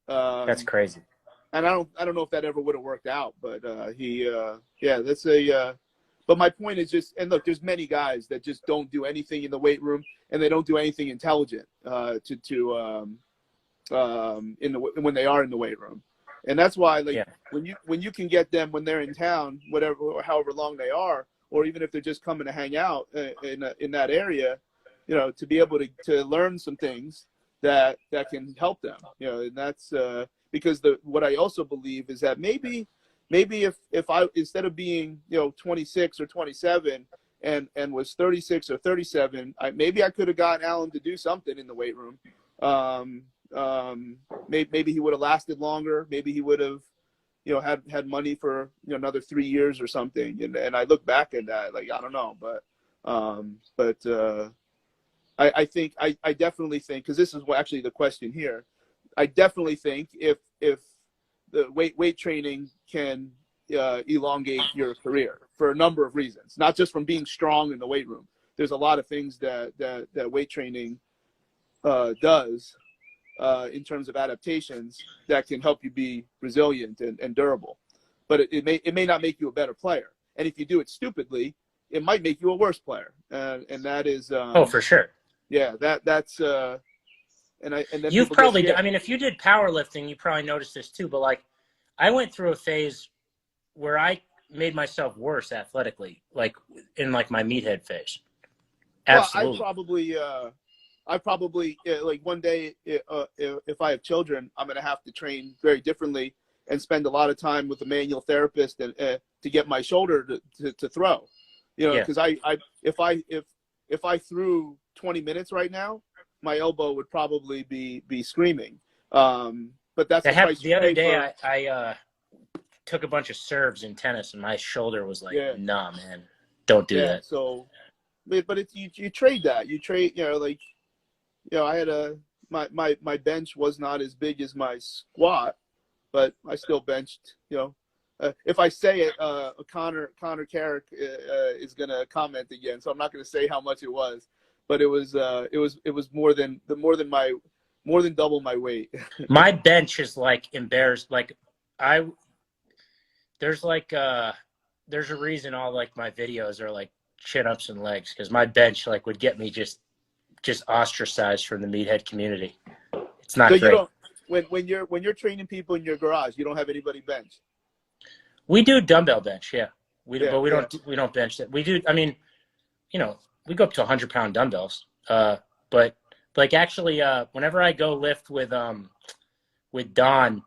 C: That's crazy.
A: And I don't know if that ever would have worked out, but that's a. But my point is just, and look, there's many guys that just don't do anything in the weight room, and they don't do anything intelligent when they are in the weight room, and that's why when you can get them when they're in town, however long they are, or even if they're just coming to hang out in that area, to be able to learn some things that can help them, and that's. Because what I also believe is that maybe if I, instead of being 26 or 27 and was 36 or 37, maybe I could have gotten Alan to do something in the weight room. Maybe he would have lasted longer. Maybe he would have had money for another 3 years or something. And I look back at that like I don't know, but I think I definitely think, because this is actually the question here. I definitely think if the weight training can elongate your career for a number of reasons, not just from being strong in the weight room. There's a lot of things that weight training does in terms of adaptations that can help you be resilient and durable. But it may not make you a better player. And if you do it stupidly, it might make you a worse player. And that is
C: for sure.
A: Yeah, that's. And then
C: you've probably, I mean, if you did powerlifting, you probably noticed this too. But like, I went through a phase where I made myself worse athletically, like in like my meathead phase. Absolutely. Well,
A: I probably like one day, if I have children, I'm going to have to train very differently and spend a lot of time with a manual therapist and to get my shoulder to throw, because if I threw 20 minutes right now, my elbow would probably be screaming. But that's
C: the other day. I took a bunch of serves in tennis, and my shoulder was like, "Nah, man, don't do that."
A: So, but you trade that. You trade, I had my bench was not as big as my squat, but I still benched. If I say it, Connor Carrick is gonna comment again, so I'm not gonna say how much it was. But it was more than double my weight.
C: My bench is like embarrassed. Like there's a reason all like my videos are like chin ups and legs, because my bench like would get me just ostracized from the meathead community. It's not great.
A: When you're training people in your garage, you don't have anybody bench.
C: We do dumbbell bench, but we don't bench that. We do. I mean, we go up to 100-pound dumbbells. But like actually, whenever I go lift with Don,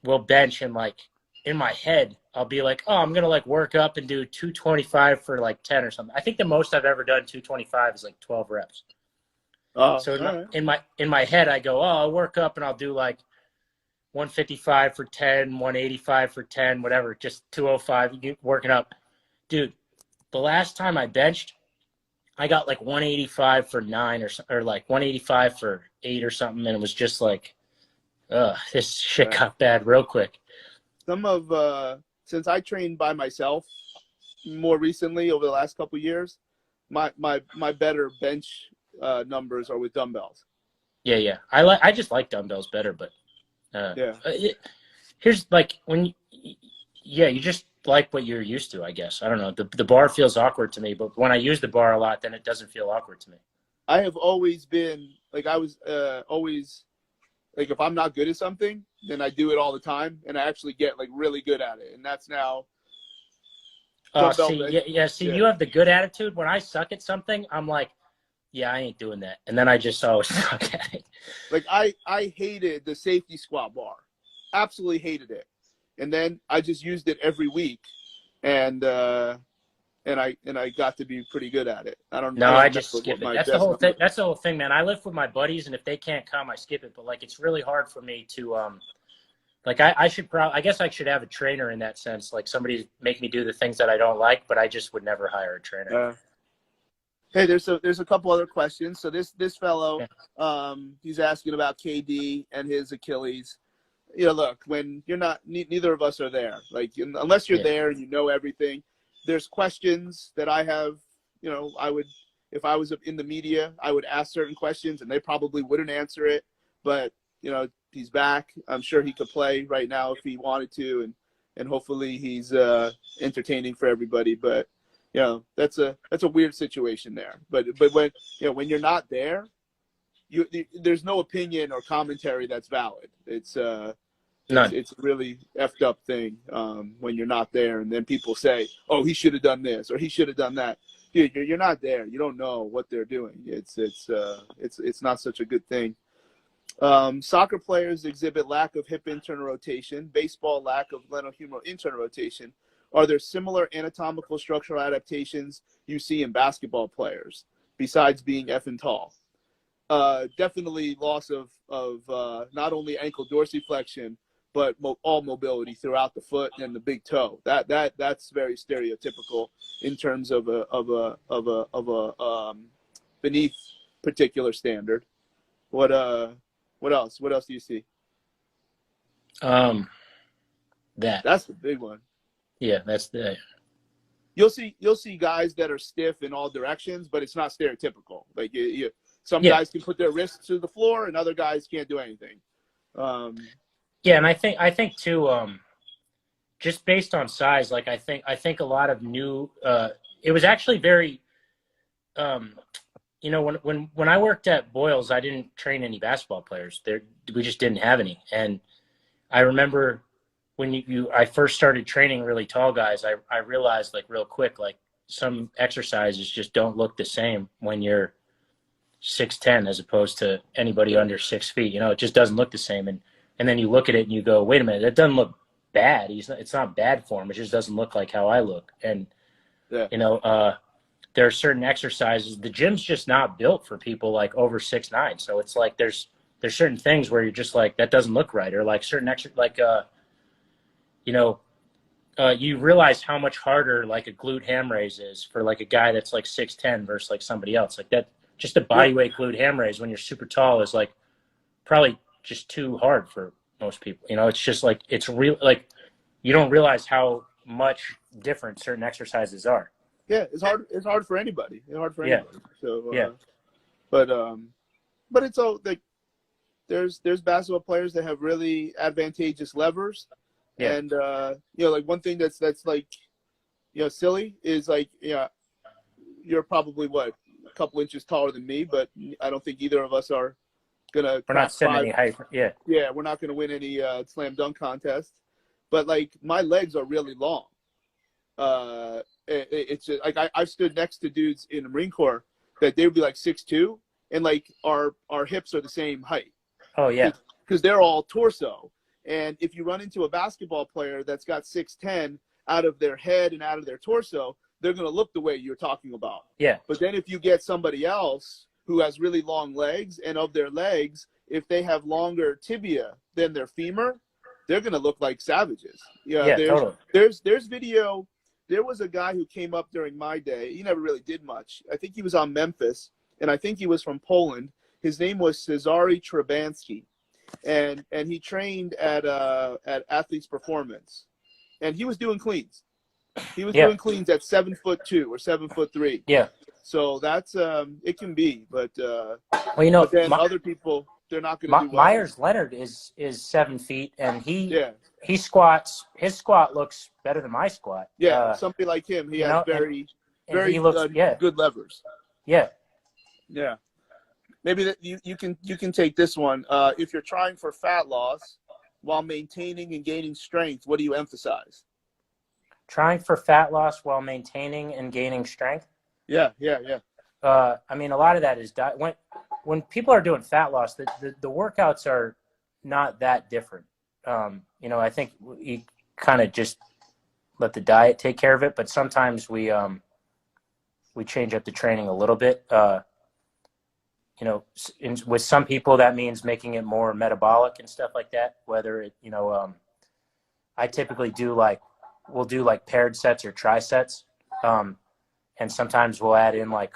C: we'll bench, and like in my head, I'll be like, oh, I'm gonna like work up and do 225 for like 10 or something. I think the most I've ever done 225 is like 12 reps. So in my head, I go, oh, I'll work up and I'll do like 155 for 10, 185 for 10, whatever, just 205. You get working up, dude. The last time I benched, I got like 185 for 9 or like 185 for 8 or something, and it was just like, this shit got bad real quick.
A: Since I trained by myself more recently over the last couple of years, my better bench numbers are with dumbbells.
C: Yeah. I just like dumbbells better, but here's like you just like what you're used to, I guess. I don't know. The bar feels awkward to me, but when I use the bar a lot, then it doesn't feel awkward to me.
A: I have always been like, I was always like, if I'm not good at something, then I do it all the time, and I actually get like really good at it. And that's now.
C: See, you have the good attitude. When I suck at something, I'm like, yeah, I ain't doing that. And then I just always suck at it.
A: Like I hated the safety squat bar. Absolutely hated it. And then I just used it every week, and I got to be pretty good at it.
C: I just skip it. That's the whole thing. That's the whole thing, man. I live with my buddies, and if they can't come, I skip it. But like, it's really hard for me to like I guess I should have a trainer in that sense. Like somebody make me do the things that I don't like, but I just would never hire a trainer.
A: Hey, there's a couple other questions. So this fellow, he's asking about KD and his Achilles. You know, look, when you're not, neither of us are there. Like, unless you're there and you know everything, there's questions that I have. You know, if I was in the media, I would ask certain questions, and they probably wouldn't answer it. But you know, he's back. I'm sure he could play right now if he wanted to, and hopefully he's entertaining for everybody. But you know, that's a weird situation there. But when you're not there, there's no opinion or commentary that's valid. It's a really effed up thing when you're not there, and then people say, "Oh, he should have done this or he should have done that." Dude, you're not there. You don't know what they're doing. It's not such a good thing. Soccer players exhibit lack of hip internal rotation. Baseball lack of glenohumeral internal rotation. Are there similar anatomical structural adaptations you see in basketball players besides being effing tall? Definitely loss of not only ankle dorsiflexion, but all mobility throughout the foot and the big toe. That's very stereotypical in terms of a beneath particular standard. What else? What else do you see? That's the big one.
C: Yeah, that's the.
A: You'll see guys that are stiff in all directions, but it's not stereotypical. Like some guys can put their wrists to the floor, and other guys can't do anything.
C: Yeah, and I think too, just based on size, like I think a lot of new. It was actually very, you know, when I worked at Boyles, I didn't train any basketball players. We just didn't have any, and I remember when I first started training really tall guys, I realized like real quick, like some exercises just don't look the same when you're 6'10" as opposed to anybody under 6 feet. You know, it just doesn't look the same. And then you look at it and you go, wait a minute, that doesn't look bad. It's not bad for him. It just doesn't look like how I look. And, you know, there are certain exercises. The gym's just not built for people like over 6'9". So it's like there's certain things where you're just like, that doesn't look right. Or like certain you know, you realize how much harder like a glute ham raise is for like a guy that's like 6'10" versus like somebody else. Like that, just a body weight glute ham raise when you're super tall is like probably just too hard for most people. You know, it's just like, it's real, like you don't realize how much different certain exercises are.
A: Yeah, it's hard for anybody. It's hard for anybody. So but it's all like there's basketball players that have really advantageous levers. Yeah. And you know, like one thing that's like, you know, silly is like, yeah, you're probably a couple inches taller than me, but I don't think either of us are gonna.
C: We're not setting any height. Yeah.
A: Yeah, we're not gonna win any slam dunk contests. But like my legs are really long. It's just, like I've stood next to dudes in the Marine Corps that they would be like 6'2", and like our hips are the same height.
C: Oh yeah.
A: Because they're all torso. And if you run into a basketball player that's got 6'10" out of their head and out of their torso, they're going to look the way you're talking about. Yeah. But then if you get somebody else who has really long legs, and of their legs, if they have longer tibia than their femur, they're going to look like savages. Yeah, totally. There's video. There was a guy who came up during my day. He never really did much. I think he was on Memphis, and I think he was from Poland. His name was Cezary Trebanski. And he trained at Athletes Performance, and he was doing cleans. He was doing cleans at 7'2" or 7'3". Yeah. So that's it can be, but
C: well,
A: but then other people, they're not going to do well.
C: Myers Leonard is 7 feet, and he squats. His squat looks better than my squat.
A: Yeah, somebody like him, he has very
C: he looks,
A: good levers.
C: Yeah.
A: Yeah. Maybe that you can take this one. If you're trying for fat loss while maintaining and gaining strength, what do you emphasize?
C: Trying for fat loss while maintaining and gaining strength?
A: Yeah.
C: I mean, a lot of that is diet. When people are doing fat loss, the workouts are not that different. I think you kind of just let the diet take care of it, but sometimes we change up the training a little bit. With some people that means making it more metabolic and stuff like that. Whether it, I typically we'll do paired sets or trisets. And sometimes we'll add in like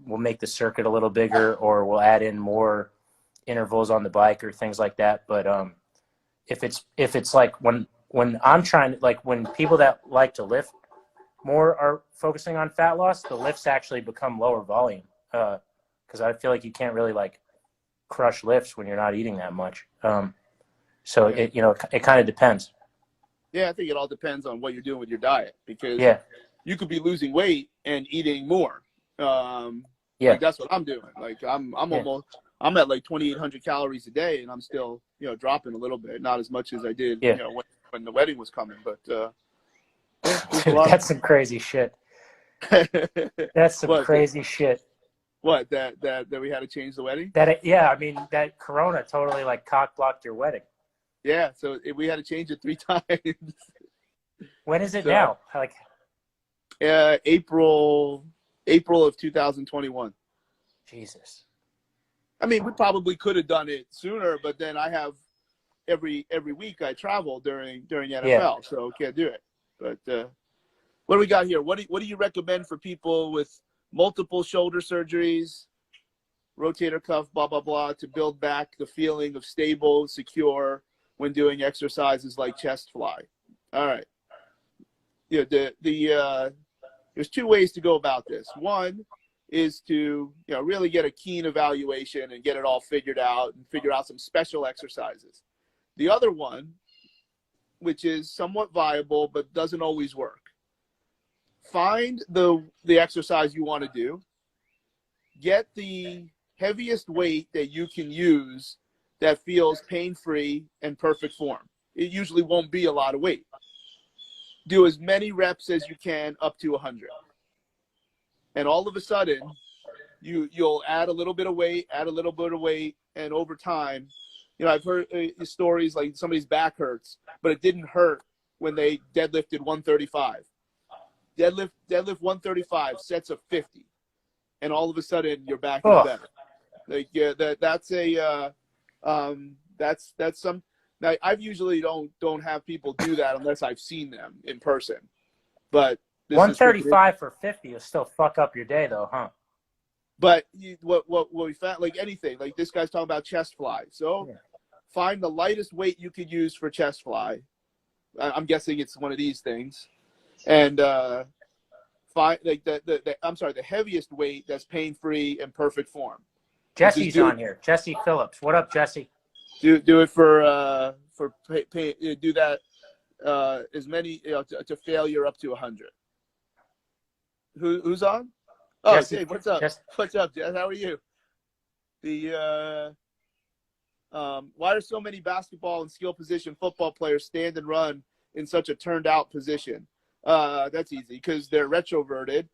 C: we'll make the circuit a little bigger, or we'll add in more intervals on the bike or things like that. But if it's like when I'm trying to, when people that like to lift more are focusing on fat loss, the lifts actually become lower volume. Because I feel like you can't really crush lifts when you're not eating that much. So it kind of depends.
A: Yeah, I think it all depends on what you're doing with your diet, because you could be losing weight and eating more. That's what I'm doing. I'm at 2,800 calories a day, and I'm still dropping a little bit, not as much as I did when the wedding was coming. But
C: dude, that's some crazy shit. That's some crazy shit.
A: What, that we had to change the wedding?
C: I mean, that Corona totally cock blocked your wedding.
A: Yeah, so we had to change it 3 times.
C: When is it now?
A: April of 2021.
C: Jesus.
A: I mean, we probably could have done it sooner, but then I have every week I travel during NFL, so can't do it. But what do we got here? What do you recommend for people with multiple shoulder surgeries, rotator cuff, blah, blah, blah, to build back the feeling of stable, secure when doing exercises like chest fly? All right. There's 2 ways to go about this. One is to, really get a keen evaluation and get it all figured out and figure out some special exercises. The other one, which is somewhat viable but doesn't always work, find the exercise you want to do, get the heaviest weight that you can use that feels pain-free and perfect form. It usually won't be a lot of weight. Do as many reps as you can, up to 100. And all of a sudden, you'll add a little bit of weight, and over time, I've heard stories like somebody's back hurts, but it didn't hurt when they deadlifted 135. Deadlift 135, sets of 50, and all of a sudden your back is better. That's some. Now, I usually don't have people do that unless I've seen them in person. But
C: 135 for 50 will still fuck up your day, though, huh?
A: But what we found, anything, this guy's talking about chest fly. So find the lightest weight you could use for chest fly. I'm guessing it's one of these things. And find the heaviest weight that's pain-free and perfect form.
C: Jesse's on here. Jesse Phillips. What up, Jesse?
A: Do it for pain. Do that as many to failure up to 100. Who's on? Oh, Jesse, hey, what's up? What's up, Jess? How are you? Why are so many basketball and skill position football players stand and run in such a turned out position? That's easy, because they're retroverted.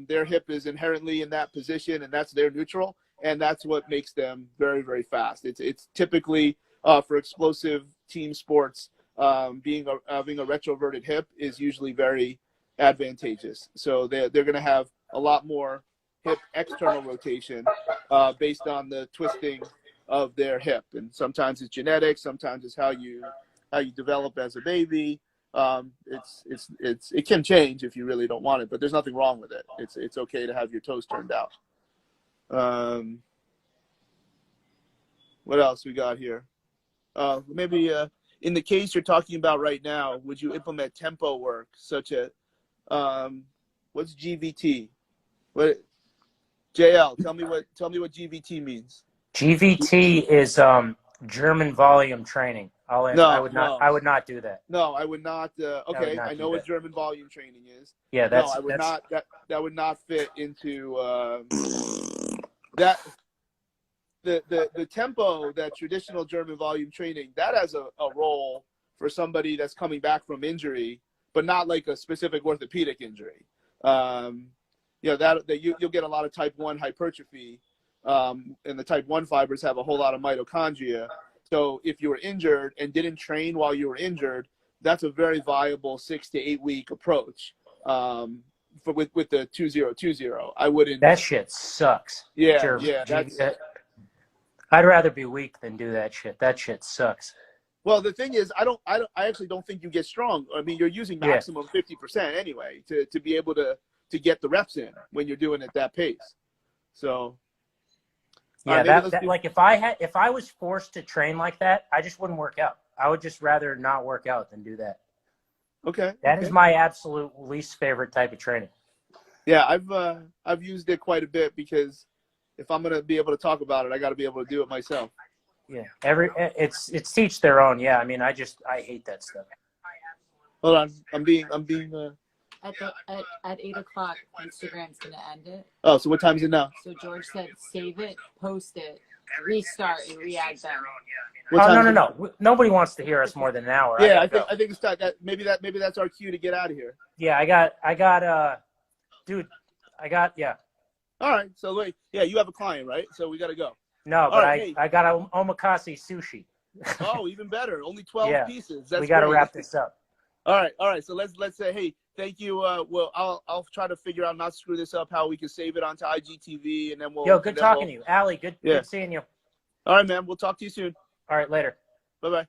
A: Their hip is inherently in that position, and that's their neutral, and that's what makes them very, very fast. It's typically for explosive team sports, having a retroverted hip is usually very advantageous. So they're going to have a lot more hip external rotation based on the twisting of their hip, and sometimes it's genetic, sometimes it's how you develop as a baby. It can change if you really don't want it, but there's nothing wrong with it. It's okay to have your toes turned out. What else we got here? Maybe in the case you're talking about right now, would you implement tempo work such as what's GVT? What? JL, tell me what GVT means.
C: GVT is German volume training. I would not do that.
A: No, I would not. Okay, I know what German volume training is.
C: Yeah,
A: I would not. That would not fit into that. The tempo, that traditional German volume training, that has a role for somebody that's coming back from injury, but not like a specific orthopedic injury. You'll get a lot of type 1 hypertrophy, and the type 1 fibers have a whole lot of mitochondria. So if you were injured and didn't train while you were injured, that's a very viable 6 to 8 week approach. With the 2020, I wouldn't.
C: That shit sucks.
A: Yeah,
C: I'd rather be weak than do that shit. That shit sucks.
A: Well, the thing is, I actually don't think you get strong. I mean, you're using maximum 50% anyway to be able to get the reps in when you're doing it at that pace. So.
C: Yeah, like if I was forced to train like that, I just wouldn't work out. I would just rather not work out than do that.
A: Okay.
C: That is my absolute least favorite type of training.
A: Yeah, I've used it quite a bit because if I'm gonna be able to talk about it, I got to be able to do it myself.
C: Yeah, it's teach their own. Yeah, I mean, I hate that stuff.
A: Hold on, I'm being.
B: At 8 o'clock, Instagram's gonna end it.
A: Oh, so what time is it now?
B: So George said, save it, post it, restart, and re-add them.
C: No. Nobody wants to hear us more than an hour.
A: Yeah, I think it's time. Maybe that's our cue to get out of here.
C: Yeah, I got. Yeah.
A: All right, so wait, yeah, you have a client, right? So we got to go.
C: No, but I got a omakase sushi.
A: Oh, even better. Only 12 pieces. That's
C: we got to wrap this up.
A: All right. So let's say, hey, thank you. Well, I'll try to figure out, not screw this up, how we can save it onto IGTV, and then we'll.
C: Yo, good talking to you, Allie. Good seeing you.
A: All right, man. We'll talk to you soon.
C: All right, later.
A: Bye-bye.